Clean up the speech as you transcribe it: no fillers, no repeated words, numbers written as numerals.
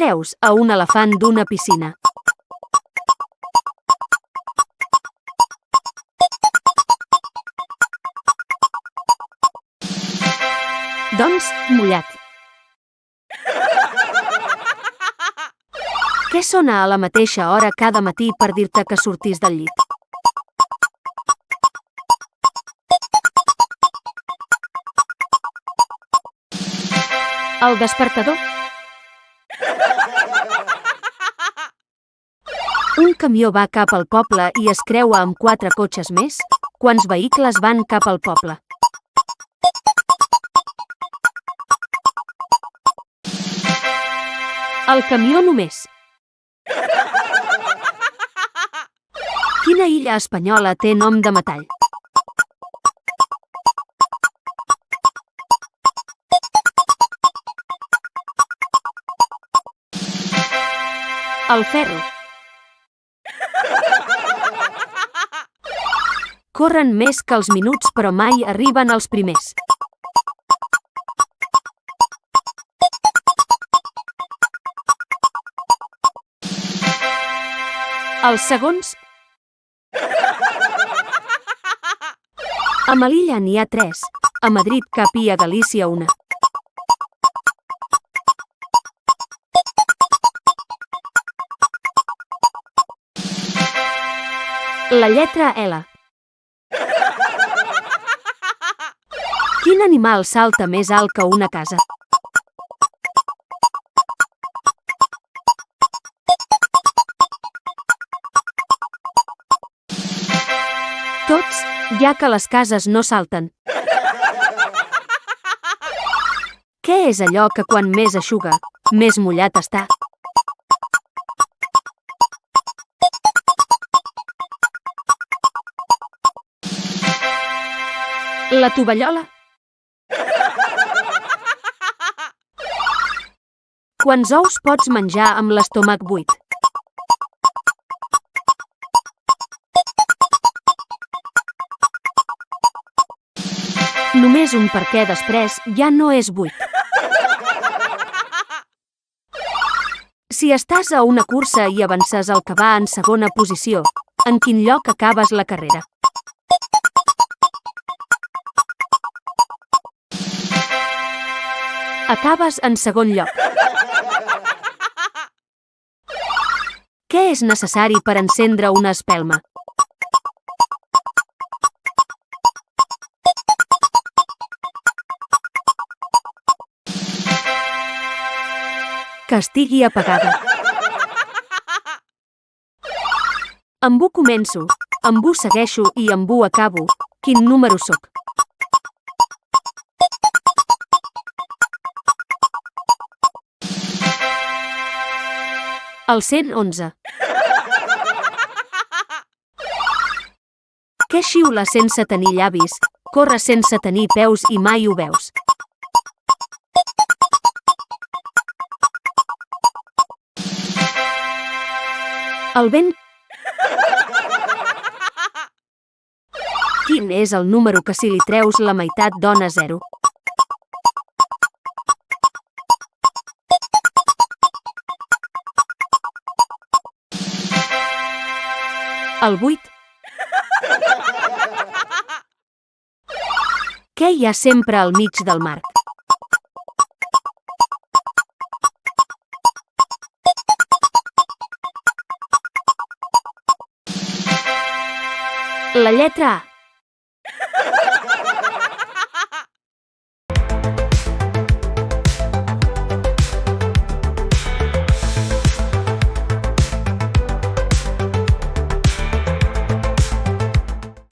treus a un elefant d'una piscina? Doncs, mullat. Què sona a la mateixa hora cada matí per dir-te que sortis del llit? El despertador. Un camió va cap al poble i es creua amb 4 cotxes més. Quants vehicles van cap al poble? El camió només. Quina illa espanyola té nom de metall? El ferro. Corren més que els minuts però mai arriben als primers. Els segons. A Melilla n'hi ha 3, a Madrid cap i a Galícia una. La lletra L. Quin animal salta més alt que una casa? Tots, ja que les cases no salten. Què és allò que quan més eixuga, més mullat està? La tovallola. Quants ous pots menjar amb l'estómac buit? Només un perquè després ja no és buit. Si estàs a una cursa i avances el que va en segona posició, en quin lloc acabes la carrera? Acabes en segon lloc. Què és necessari per encendre una espelma? Que estigui apagada. Amb u començo, amb u segueixo i amb u acabo. Quin número soc? El 111. Què xiula sense tenir llavis, corre sense tenir peus i mai ho veus? El vent. Quin és el número que si li treus la meitat dona 0? El 8. Què hi ha sempre al mig del mar? La lletra A.